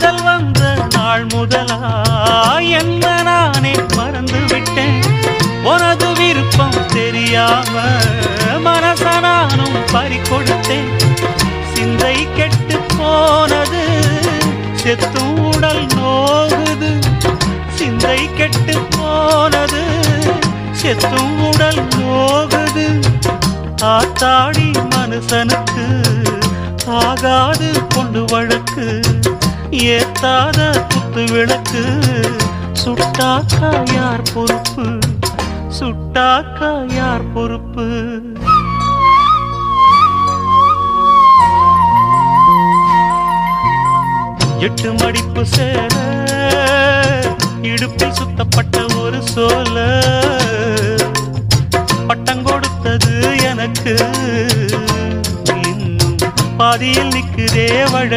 காதல் வந்த நாள் முதலா என்ன நானே மறந்து விட்டேன். உனது விருப்பம் தெரியாம மனச நானும் பறிகொடுத்தேன். சிந்தை கெட்டு போனது செத்தும் உடல் நோகுது. சிந்தை கெட்டு போனது செத்தும் உடல் நோகுது. ஆத்தாடி மனுஷனுக்கு ஆகாது கொண்டு வழக்கு. ஏத்தாத குத்து விளக்கு சுட்டாக்கா யார் பொறுப்பு? சுட்டாக்கா யார் பொறுப்பு? எட்டு மடிப்பு சேர இடுப்பில் சுத்தப்பட்ட ஒரு சோல பட்டம் கொடுத்தது எனக்கு. இன்னும் பாதியில் நிற்குதே வழ